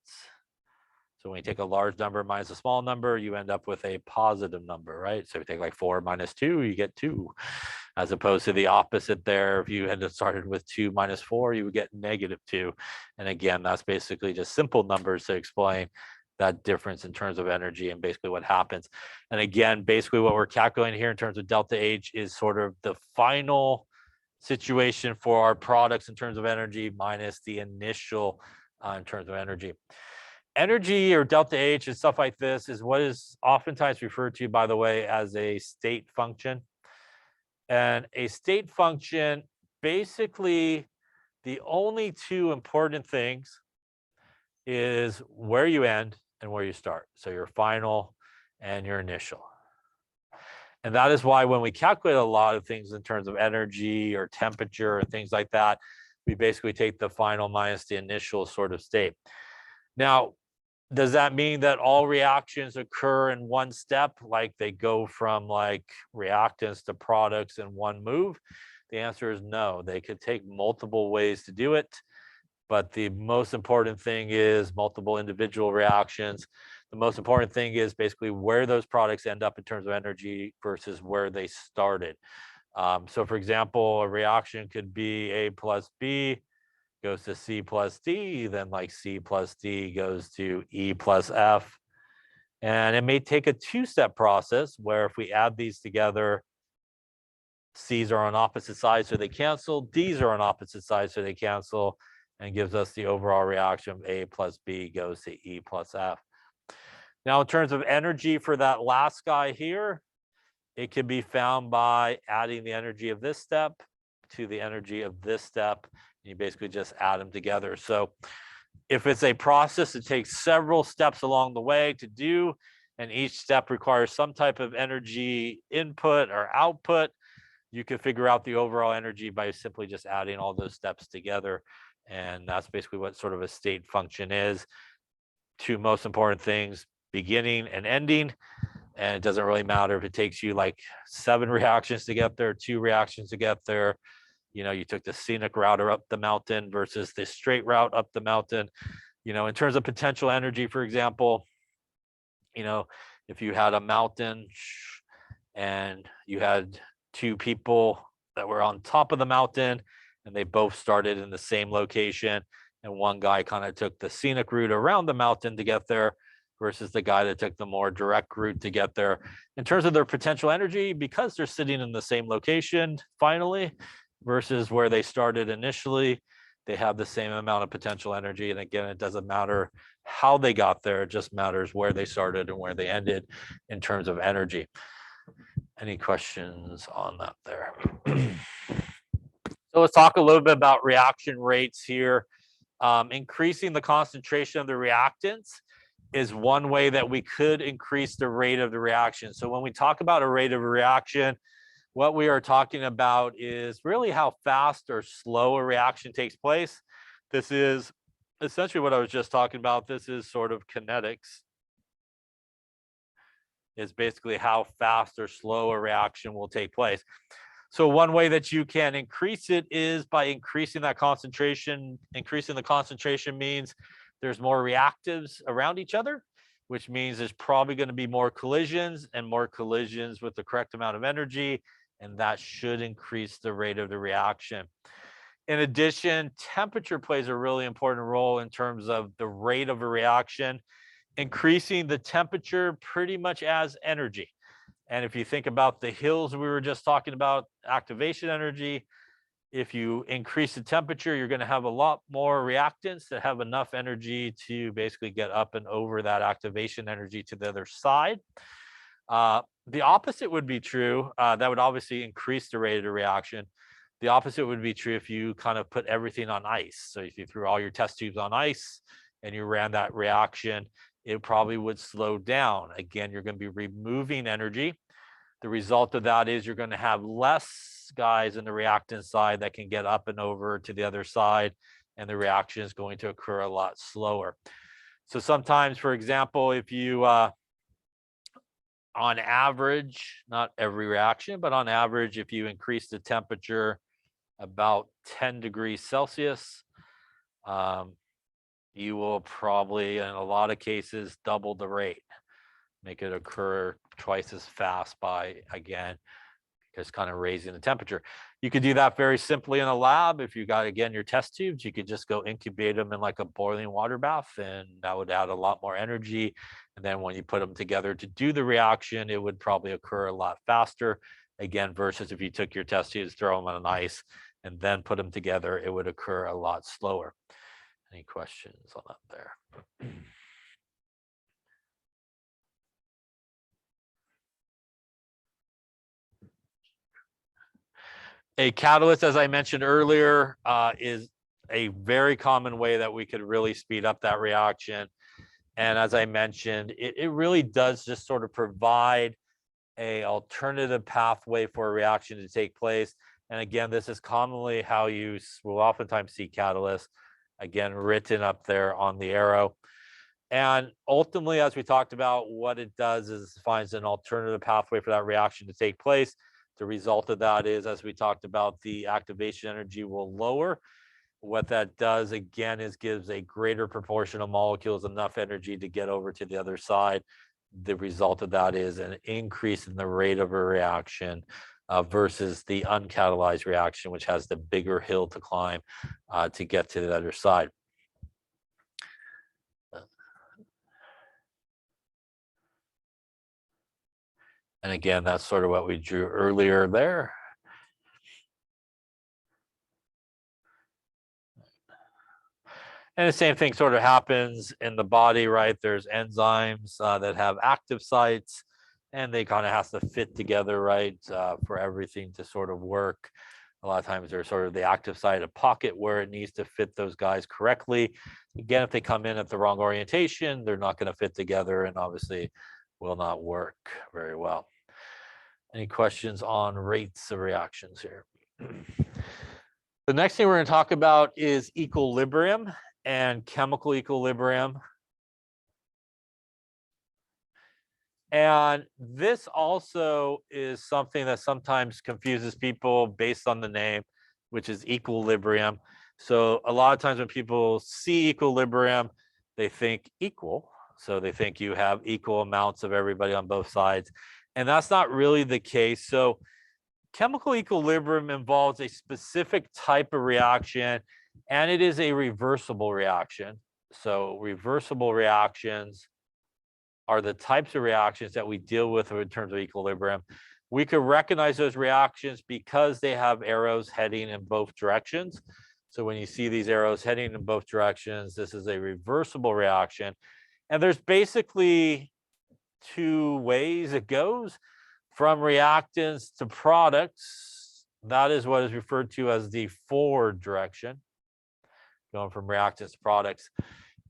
So when you take a large number minus a small number, you end up with a positive number, right? So if you take like 4 minus 2, you get 2, as opposed to the opposite there. If you had started with 2 minus 4, you would get negative 2. And again, that's basically just simple numbers to explain that difference in terms of energy and basically what happens. And again, basically what we're calculating here in terms of delta H is sort of the final situation for our products in terms of energy minus the initial in terms of energy. Energy or delta H and stuff like this is what is oftentimes referred to, by the way, as a state function. And a state function basically The only two important things is where you end and where you start. So your final and your initial. And that is why when we calculate a lot of things in terms of energy or temperature and things like that, we basically take the final minus the initial sort of state. Now, does that mean that all reactions occur in one step, like they go from like reactants to products in one move? The answer is no. They could take multiple ways to do it, but the most important thing is multiple individual reactions. The most important thing is basically where those products end up in terms of energy versus where they started. So for example, a reaction could be A plus B goes to C plus D, then like C plus D goes to E plus F. And it may take a two-step process where if we add these together, C's are on opposite sides, so they cancel. D's are on opposite sides, so they cancel, and gives us the overall reaction of A plus B goes to E plus F. Now, in terms of energy for that last guy here, it can be found by adding the energy of this step to the energy of this step. You basically just add them together. So if it's a process that takes several steps along the way to do, and each step requires some type of energy input or output, you can figure out the overall energy by simply just adding all those steps together. And that's basically what sort of a state function is. Two most important things, beginning and ending. And it doesn't really matter if it takes you like 7 reactions to get there, 2 reactions to get there. You know, you took the scenic route or up the mountain versus the straight route up the mountain. You know, in terms of potential energy, for example, you know, if you had a mountain and you had 2 people that were on top of the mountain and they both started in the same location, and one guy kind of took the scenic route around the mountain to get there versus the guy that took the more direct route to get there. In terms of their potential energy, because they're sitting in the same location finally versus where they started initially, they have the same amount of potential energy. And again, it doesn't matter how they got there, it just matters where they started and where they ended in terms of energy. Any questions on that there? So let's talk a little bit about reaction rates here. Increasing the concentration of the reactants is one way that we could increase the rate of the reaction. So when we talk about a rate of a reaction, what we are talking about is really how fast or slow a reaction takes place. This is essentially what I was just talking about. This is sort of kinetics. Is basically how fast or slow a reaction will take place. So one way that you can increase it is by increasing that concentration. Increasing the concentration means there's more reactives around each other, which means there's probably going to be more collisions with the correct amount of energy, and that should increase the rate of the reaction. In addition, temperature plays a really important role in terms of the rate of a reaction. Increasing the temperature pretty much as energy. And if you think about the hills we were just talking about, activation energy, if you increase the temperature, you're going to have a lot more reactants that have enough energy to basically get up and over that activation energy to the other side. The opposite would be true. That would obviously increase the rate of the reaction. The opposite would be true if you kind of put everything on ice. So if you threw all your test tubes on ice and you ran that reaction, it probably would slow down. Again, you're going to be removing energy. The result of that is you're going to have less guys in the reactant side that can get up and over to the other side, and the reaction is going to occur a lot slower. So sometimes, for example, if you, on average, not every reaction, but on average, if you increase the temperature about 10 degrees Celsius, you will probably, in a lot of cases, double the rate, make it occur twice as fast by, again, just kind of raising the temperature. You could do that very simply in a lab. If you got, again, your test tubes, you could just go incubate them in like a boiling water bath, and that would add a lot more energy. And then when you put them together to do the reaction, it would probably occur a lot faster. Again, versus if you took your test tubes, throw them on ice, and then put them together, it would occur a lot slower. Any questions on that there? A catalyst, as I mentioned earlier, is a very common way that we could really speed up that reaction. And as I mentioned, it really does just sort of provide a alternative pathway for a reaction to take place. And again, this is commonly how you will oftentimes see catalysts, again, written up there on the arrow. And ultimately, as we talked about, what it does is finds an alternative pathway for that reaction to take place. The result of that is, as we talked about, the activation energy will lower. What that does, again, is gives a greater proportion of molecules enough energy to get over to the other side. The result of that is an increase in the rate of a reaction versus the uncatalyzed reaction, which has the bigger hill to climb to get to the other side. And again, that's sort of what we drew earlier there. And the same thing sort of happens in the body, right? There's enzymes that have active sites, and they kind of have to fit together, right, for everything to sort of work. A lot of times there's sort of the active site, a pocket where it needs to fit those guys correctly. Again, if they come in at the wrong orientation, they're not going to fit together and obviously will not work very well. Any questions on rates of reactions here? The next thing we're going to talk about is equilibrium and chemical equilibrium. And this also is something that sometimes confuses people based on the name, which is equilibrium. So a lot of times when people see equilibrium, they think equal. So they think you have equal amounts of everybody on both sides. And that's not really the case. So chemical equilibrium involves a specific type of reaction, and it is a reversible reaction. So reversible reactions are the types of reactions that we deal with in terms of equilibrium. We could recognize those reactions because they have arrows heading in both directions. So when you see these arrows heading in both directions, this is a reversible reaction. And there's basically two ways it goes. From reactants to products, that is what is referred to as the forward direction, going from reactants to products.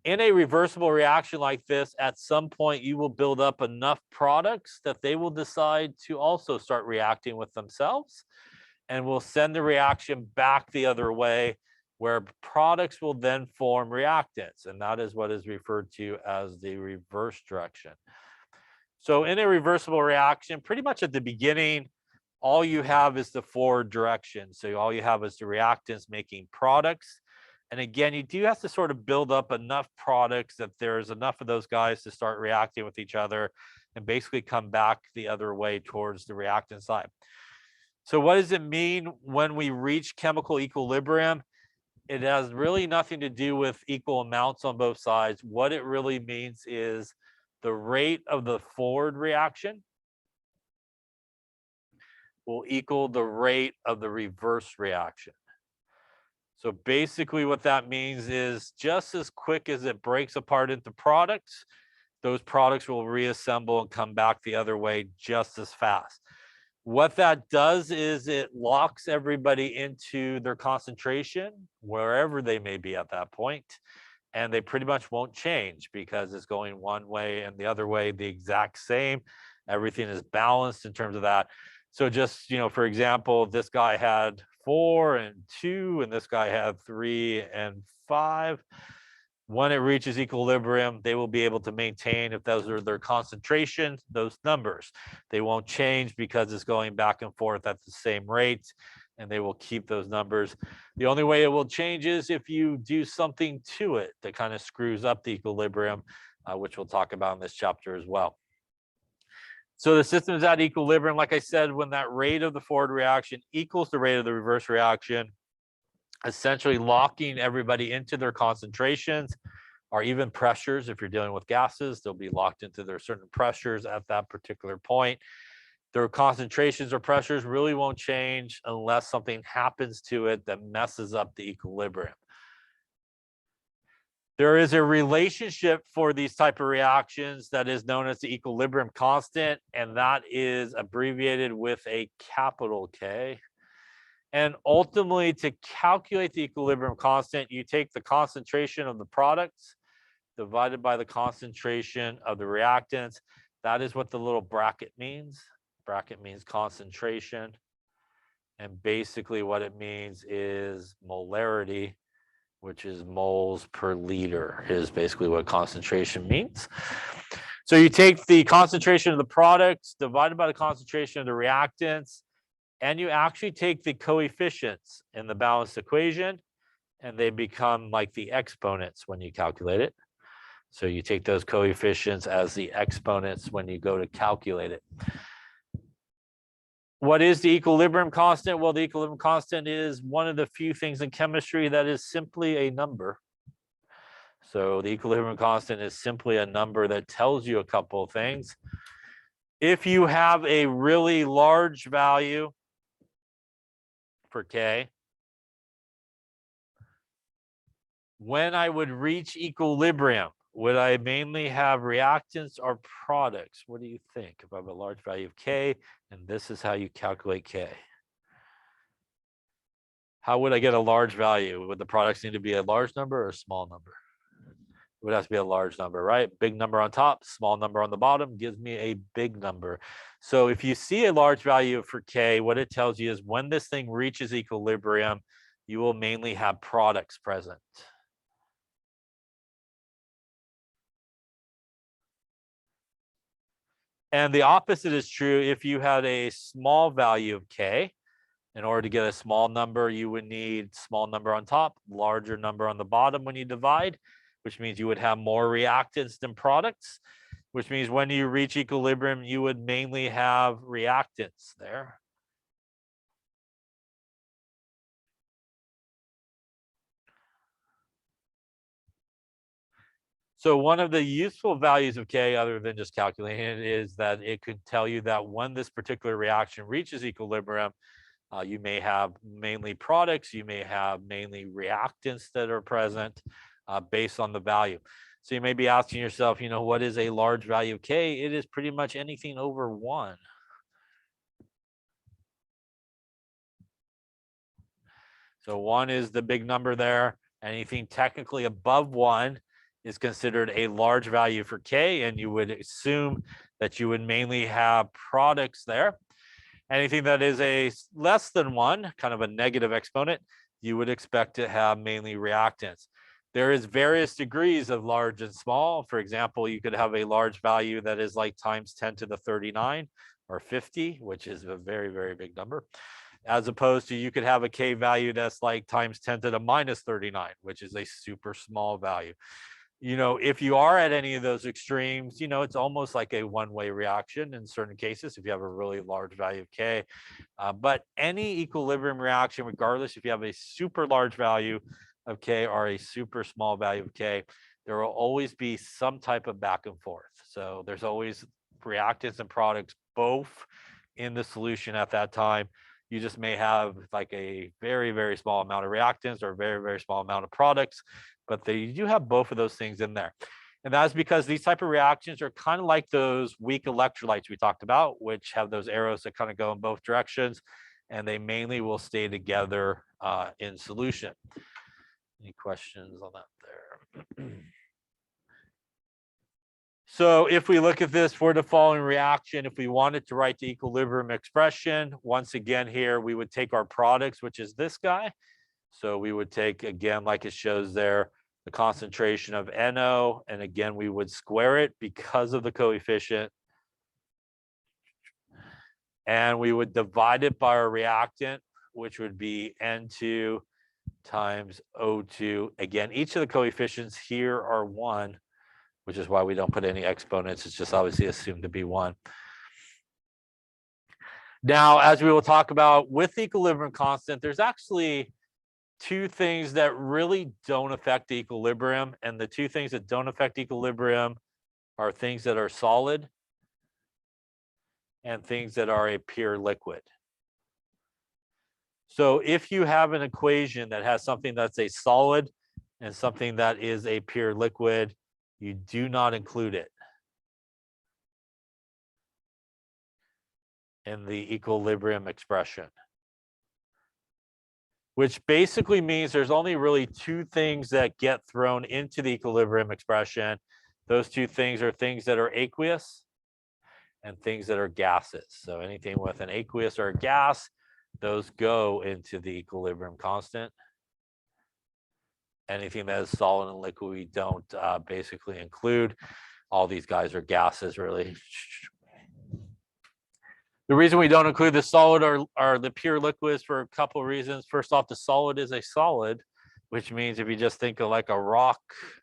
In a reversible reaction like this, at some point you will build up enough products that they will decide to also start reacting with themselves, and will send the reaction back the other way, where products will then form reactants, and that is what is referred to as the reverse direction. So in a reversible reaction, pretty much at the beginning, all you have is the forward direction. So all you have is the reactants making products. And again, you do have to sort of build up enough products that there's enough of those guys to start reacting with each other and basically come back the other way towards the reactant side. So what does it mean when we reach chemical equilibrium? It has really nothing to do with equal amounts on both sides. What it really means is the rate of the forward reaction will equal the rate of the reverse reaction. So basically what that means is just as quick as it breaks apart into products, those products will reassemble and come back the other way just as fast. What that does is it locks everybody into their concentration, wherever they may be at that point. And they pretty much won't change because it's going one way and the other way the exact same. Everything is balanced in terms of that. So just, for example, this guy had 4 and 2, and this guy had 3 and 5. When it reaches equilibrium, they will be able to maintain, if those are their concentrations, those numbers. They won't change because it's going back and forth at the same rate, and they will keep those numbers. The only way it will change is if you do something to it that kind of screws up the equilibrium, which we'll talk about in this chapter as well. So the system is at equilibrium, like I said, when that rate of the forward reaction equals the rate of the reverse reaction, essentially locking everybody into their concentrations, or even pressures. If you're dealing with gases, they'll be locked into their certain pressures at that particular point. Their concentrations or pressures really won't change unless something happens to it that messes up the equilibrium. There is a relationship for these type of reactions that is known as the equilibrium constant, and that is abbreviated with a capital K. And ultimately, to calculate the equilibrium constant, you take the concentration of the products divided by the concentration of the reactants. That is what the little bracket means. Bracket means concentration. And basically what it means is molarity, which is moles per liter, is basically what concentration means. So you take the concentration of the products divided by the concentration of the reactants, and you actually take the coefficients in the balanced equation, and they become like the exponents when you calculate it. So you take those coefficients as the exponents when you go to calculate it. What is the equilibrium constant? Well, the equilibrium constant is one of the few things in chemistry that is simply a number. So the equilibrium constant is simply a number that tells you a couple of things. If you have a really large value for K, when I would reach equilibrium, would I mainly have reactants or products? What do you think? If I have a large value of K, and this is how you calculate K. How would I get a large value? Would the products need to be a large number or a small number? It would have to be a large number, right? Big number on top, small number on the bottom gives me a big number. So if you see a large value for K, what it tells you is when this thing reaches equilibrium, you will mainly have products present. And the opposite is true if you had a small value of K. In order to get a small number, you would need small number on top, larger number on the bottom when you divide, which means you would have more reactants than products, which means when you reach equilibrium, you would mainly have reactants there. So one of the useful values of K, other than just calculating it, is that it could tell you that when this particular reaction reaches equilibrium, you may have mainly products, you may have mainly reactants that are present based on the value. So you may be asking yourself, what is a large value of K? It is pretty much anything over 1. So 1 is the big number there. Anything technically above 1 is considered a large value for K, and you would assume that you would mainly have products there. Anything that is a less than 1, kind of a negative exponent, you would expect to have mainly reactants. There is various degrees of large and small. For example, you could have a large value that is like times 10 to the 39 or 50, which is a very, very big number, as opposed to you could have a K value that's like times 10 to the minus 39, which is a super small value. If you are at any of those extremes, it's almost like a one-way reaction in certain cases if you have a really large value of K. But any equilibrium reaction, regardless if you have a super large value of K or a super small value of K, there will always be some type of back and forth. So there's always reactants and products both in the solution at that time. You just may have like a very, very small amount of reactants or a very, very small amount of products, but you do have both of those things in there. And that's because these type of reactions are kind of like those weak electrolytes we talked about, which have those arrows that kind of go in both directions, and they mainly will stay together in solution. Any questions on that there? So if we look at this for the following reaction, if we wanted to write the equilibrium expression, once again here, we would take our products, which is this guy. So we would take, again, like it shows there, the concentration of NO, and again, we would square it because of the coefficient. And we would divide it by our reactant, which would be N2 times O2. Again, each of the coefficients here are 1, which is why we don't put any exponents. It's just obviously assumed to be 1. Now, as we will talk about with the equilibrium constant, there's actually 2 things that really don't affect equilibrium. And the 2 things that don't affect equilibrium are things that are solid and things that are a pure liquid. So if you have an equation that has something that's a solid and something that is a pure liquid, you do not include it in the equilibrium expression. which basically means there's only really two things that get thrown into the equilibrium expression. Those two things are things that are aqueous and things that are gases. So anything with an aqueous or a gas, those go into the equilibrium constant. Anything that is solid and liquid, we don't basically include. All these guys are gases, really. The reason we don't include the solid or the pure liquids for a couple of reasons. First off, the solid is a solid, which means if you just think of like a rock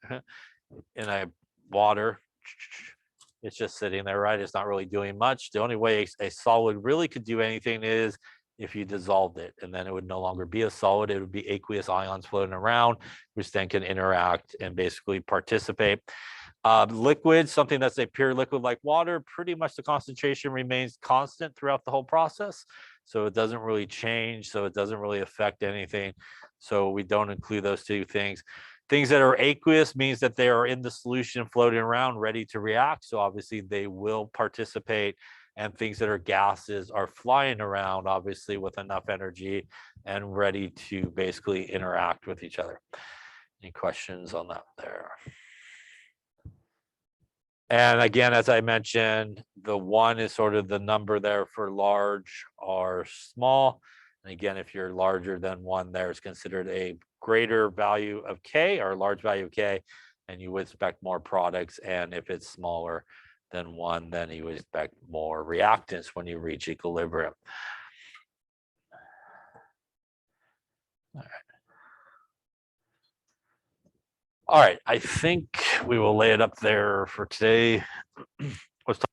in a water, it's just sitting there, right? It's not really doing much. The only way a solid really could do anything is if you dissolved it, and then it would no longer be a solid. It would be aqueous ions floating around, which then can interact and basically participate. Liquid, something that's a pure liquid like water, pretty much the concentration remains constant throughout the whole process. So it doesn't really change. So it doesn't really affect anything. So we don't include those two things. Things that are aqueous means that they are in the solution floating around ready to react. So obviously they will participate. And things that are gases are flying around, obviously, with enough energy and ready to basically interact with each other. Any questions on that there? And again, as I mentioned, the 1 is sort of the number there for large or small. And again, if you're larger than 1, there's considered a greater value of K or large value of K, and you would expect more products. And if it's smaller than 1, then you would expect more reactants when you reach equilibrium. All right. All right, I think we will lay it up there for today. Let's talk